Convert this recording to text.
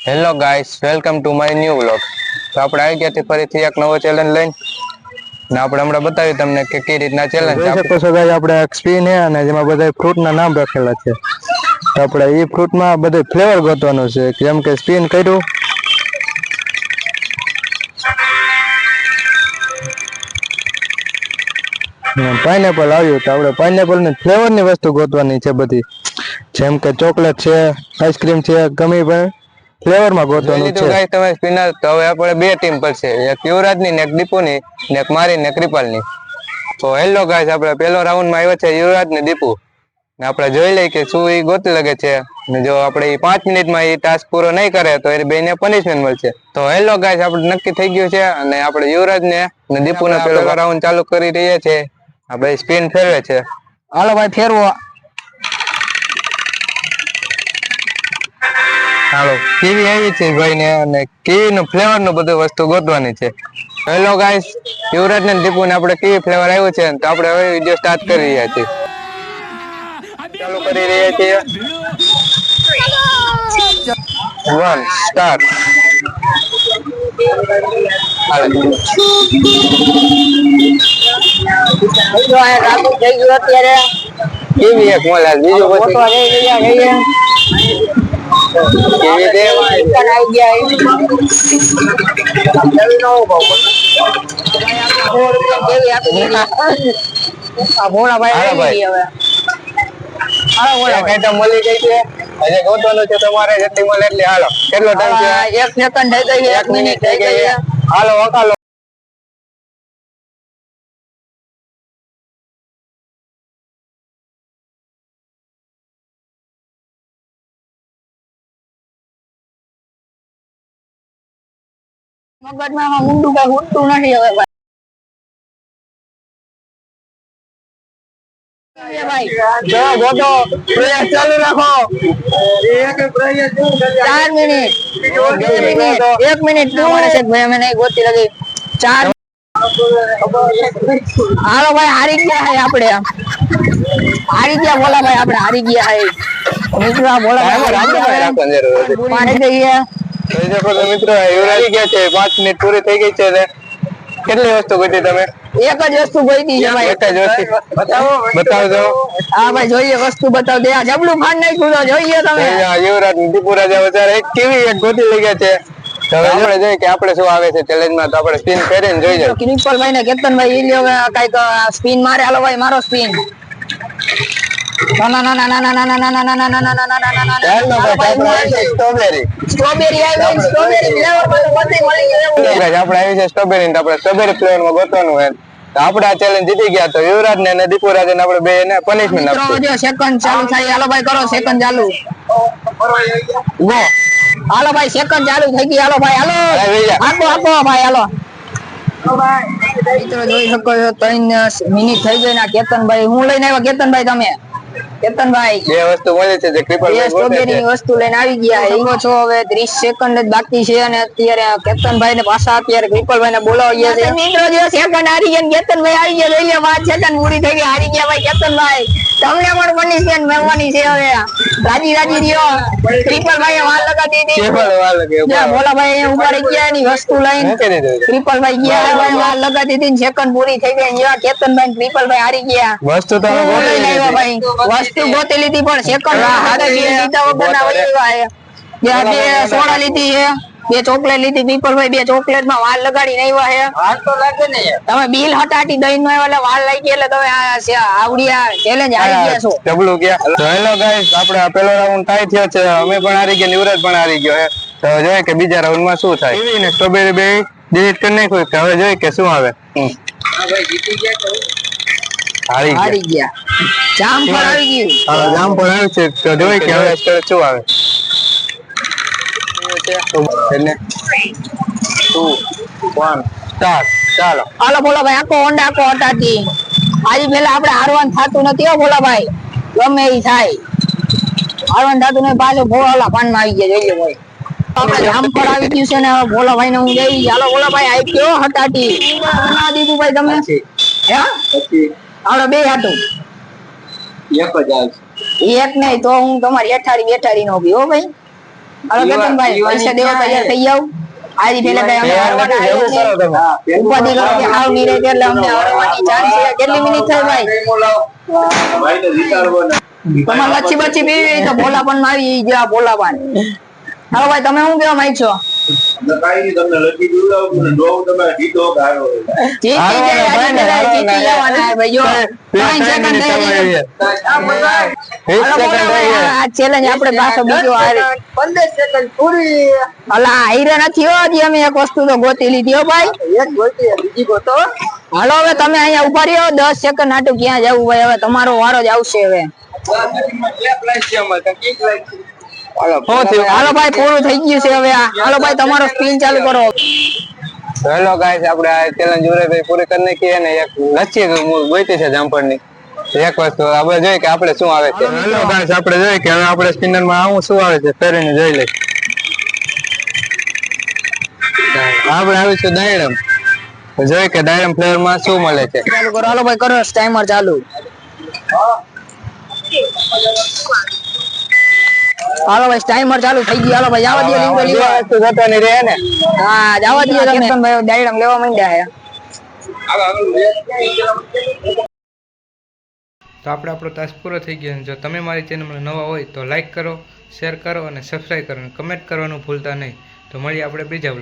Hello guys, welcome to my new vlog. તો આપણે આવી ગયા ફરીથી એક નવો ચેલેન્જ લઈને ને આપણે હમણાં બતાવી તમને કે કઈ રીતના ચેલેન્જ જોઈ શકો છો ગાઈસ. આપણે એક સ્પિન હે અને જેમાં બધા ફ્રૂટના નામ લખેલા છે. તો આપણે એ ફ્રૂટમાં બધે ફ્લેવર ગોતવાનો છે. જેમ કે સ્પિન કર્યું, પાઇનેપલ આવ્યું તો આપણે પાઇનેપલ ની ફ્લેવર ની વસ્તુ ગોતવાની છે બધી. જેમ કે ચોકલેટ છે, આઈસ્ક્રીમ છે, ગમી પણ ફ્લેવર માં ગોતવાનું છે. ગાઈસ તમે સ્પિનર તો હવે આપણે બે ટીમ પડશે, એક યુવરાજ ની ને એક દીપુ ની ને એક મારી ને કૃપાલ ની. તો હેલો ગાઈસ, આપણે પહેલો રાઉન્ડ માં આવ્યો છે યુવરાજ ને દીપુ ને આપણે જોઈ લઈએ કે શું એ ગોતી લગે છે. ને જો આપણે 5 મિનિટમાં એ ટાસ્ક પૂરો નહીં કરે તો એ બેને પનિશમેન્ટ મળશે. તો હેલો ગાઈસ, આપણે નક્કી થઈ ગયું છે અને આપણે યુવરાજ ને દીપુ ને પહેલો રાઉન્ડ ચાલુ કરી રહ્યા છે. આપણે સ્પિન ફેરવે છે. હાલો ભાઈ ફેરવો. હાલો કેવી આવી છે ભાઈ ને, અને કેવી નું ફ્લેવર નું બધું વસ્તુ ગોતવાની છે. હેલો ગાઈસ, યુવરાજ ને દીપુ ને આપણે કેવી ફ્લેવર આવ્યું છે તો આપણે હવે વિડિયો સ્ટાર્ટ કરી રહ્યા છીએ. ચાલુ કરી રહ્યા છીએ. 1 સ્ટાર્ટ. અત્યારે કેવી એક મોલાલ બીજું પછી કેવી દે આવી ગયા આ ભોળા ભાઈ આવી ગયા. હવે એક આઈટમ મળી ગઈ છે. હજે ગોતવાનું છે તમારે, જેટલી મળે એટલી. હાલો કેટલો ટાઈમ છે? 1 સેકન્ડ થઈ ગઈ, 1 મિનિટ થઈ ગઈ. હાલો વકાલો. મગજમાં ઊંડું કઈ ઉઠતું નથી હવે ભાઈ. ચાલુ રાખો. 4 મિનિટ 1 મિનિટ ના મળે છે ભાઈ, અમે નહીં ગોતી લગી 4. હાલો ભાઈ, હારી ગયા હે આપણે, હારી ગયા બોલા ભાઈ, આપણે હારી ગયા હે મિત્રો. બોલા ભાઈ પાણી થઈ ગયા. મિત્રો યુવરાજ ગયા છે. 5 મિનિટ પૂરી થઈ ગઈ છે. કેટલી વસ્તુ ગોતી તમે? એક જ વસ્તુ ગોતી છે ભાઈ. એક જ વસ્તુ બતાવજો. હા ભાઈ જોઈએ, વસ્તુ બતાવ દે. આ જબલું ફાડ નાખ્યું તો જોઈએ તમે. યુવરાજ દીપુ રાજા બચારા એક કેવી એક ગોતી લઈ ગયા છે. તો હવે આપણે જોઈએ કે આપણે શું આવે છે ચેલેન્જ માં. તો આપણે સ્પિન કરીને જોઈ જાય. કિરીપલભાઈ ને કેતનભાઈ ઈ લ્યો કઈક સ્પિન મારે. હાલો ભાઈ મારો સ્પિન. ના ના ના ના ના ના ના ના ના ના ના ના સ્ટ્રોબેરી. સ્ટ્રોબેરી આવી, સ્ટ્રોબેરી ફ્લેવર માં બધે મળી ગયું. આપણે આવી છે સ્ટ્રોબેરી, ને આપણે સ્ટ્રોબેરી ફ્લેવર માં ગોતવાનું છે. તો આપણે આ ચેલેન્જ જીતી ગયા. તો યુવરાજ ને અને દીપુ રાજ ને આપણે બે ને પનિશમેન્ટ આપશું. મિત્રો સેકન્ડ ચાલુ થાય. હાલો ભાઈ કરો સેકન્ડ ચાલુ. ગો. હાલો ભાઈ સેકન્ડ ચાલુ થઈ ગઈ. હાલો ભાઈ હાલો. આપો આપો ભાઈ હાલો. મિત્રો જોઈ શકો છો 3 મિનિટ થઈ ગઈ ને કેતનભાઈ હું લઈને આવ્યા. કેતનભાઈ તમે કેતનભાઈ બે વસ્તુ મળી છે જે કૃપાલભાઈ સ્ટ્રોબેરી ની વસ્તુ લઈને આવી ગયા. એવો છો હવે 30 સેકન્ડ જ બાકી છે અને અત્યારે કેતનભાઈ ને પાછા અત્યારે કૃપાલભાઈ ને બોલાવ્યા છે. મિત્રો જો સેકન્ડ હારી ગયા, કેતનભાઈ આવી ગયા. જોઈ લે 5 સેકન્ડ પૂરી થઈ ગઈ, હારી ગયા ભાઈ કેતનભાઈ. તમને પણ પનિશમેન્ટ મળવાની છે હવે. રાજી રાજી રહ્યો. કૃપાલભાઈ એ વાલ લગાડી દીધી. બોલાભાઈ અહીંયા ઉભા રહી ગયા એની વસ્તુ લઈને. કૃપાલભાઈ ગયા ભાઈ વાલ લગાડી દીધી. સેકન્ડ પૂરી થઈ ગઈ. જેવા કેતનભાઈ કૃપાલભાઈ હારી ગયા. વસ્તુ તમે લઈને આવ્યા ભાઈ. વસ્તુ ગોતી લીધી પણ સેકન્ડ હાથે દીધા વગરના વૈયા. બે સોડા લીધી છે, 2 ચોકલેટ લીધી. પીપલભાઈ 2 ચોકલેટ માં વાલ લગાડીને આવ્યા છે. હાલ તો લાગે ને તમે બિલ હટાટી દઈને એટલે વાલ લાગી ગયા એટલે તમે આવડિયા ચેલેન્જ હારી ગયા છો. ડબલું ગયા. તો હેલો ગાઈસ, આપણે આ પહેલો રાઉન્ડ ટાઈ થયો છે. અમે પણ હારી ગયા, યુવરાજ પણ હારી ગયો છે. તો જોઈએ કે બીજા રાઉન્ડ માં શું થાય. ટીવી ને સ્ટ્રોબેરી બે ડિલીટ કરી નાખ્યું. હવે જોઈએ કે શું આવે. હા ભાઈ જીતી ગયા તો હારી ગયા. જામ પણ આવી ગયું. હા જામ પણ આવ્યું છે. તો જોઈએ કે હવે શું આવે. એટલે 2 1 સ્ટાર્ટ. ચાલો હાલો બોલા ભાઈ. આખો ઓંડા આખો હટાતી. આજે પેલા આપણે હારવાનું થતું નથી હો બોલા ભાઈ. ગમે એ થાય હારવાનું થતું નહીં. પાછો ભોળા પાનમાં આવી ગયા. જોઈએ ભાઈ આપણે જામ પણ આવી ગયું છે ને. હવે ભોલા ભાઈ ને હું જઈ. હાલો બોલા ભાઈ આવી ગયો હટાતી. ના દીધું ભાઈ તમે હે હાલો બે હાટું એક જ આવશે. એક નહીં તો હું તમારી 88 નો બી હો ભાઈ. હાલો કેતનભાઈ પૈસા દેવા તૈયાર થઈ જાવ આજ પેલા કઈ અમે હારવાના આવ્યા છે ઉપાધિ કરો કે હાવ નહીં રહે એટલે અમને હારવાની ચાન્સ છે કેટલી મિનિટ થઈ ભાઈ તમારે લચ્છી બચ્છી પીવી તો ભોલાપન માં આવી ગયા ભોલાપન હાલો ભાઈ તમે શું કેવા માંગ છો ચેલેન્જ આપણે પાછો બીજો નથી હો અમે એક વસ્તુ તો ગોતી લીધી હો ભાઈ બીજી ગોતો હાલો હવે તમે અહીંયા ઉભા રહ્યો 10 સેકન્ડ નાટક ક્યાં જવું ભાઈ હવે તમારો વારો જ આવશે હવે હાલો ભાઈ પૂરું થઈ ગયું છે હવે હાલો ભાઈ તમારો સ્પિન ચાલુ કરો હેલો ગાઈસ આપણે આ ચેલેન્જ ભાઈ પૂરી કરી નાખી અને એક લચ્છી ગોઈતી છે જામફળની એક વસ્તુ આપણે જોઈએ કે આપણે શું આવે છે હેલો ગાઈસ આપણે જોઈએ કે હવે આપણે સ્પિનર માં આવું શું આવે છે ફેરીને જોઈ લઈ આપણે આવીશું દાયરમ જોઈએ કે દાયરમ ફ્લેવર માં શું મળે છે ચાલુ કરો હાલો ભાઈ કરો ટાઈમર ચાલુ હાલો ભાઈ ટાઈમર ચાલુ થઈ ગયું હાલો ભાઈ જવા દો લીંબુ લીંબુ વસ્તુ જતો નહીં રહે ને હા જવા દો તમે ભાઈ દાયરમ લેવા માંડ્યા તો આપણે આપણો ટાસ્ક પૂરો થઈ ગયો. જો તમે મારી ચેનલમાં નવા હોય તો લાઈક કરો, શેર કરો અને સબસ્ક્રાઈબ કરો અને કમેન્ટ કરવાનું ભૂલતા નહીં. તો મળીએ આપણે બીજા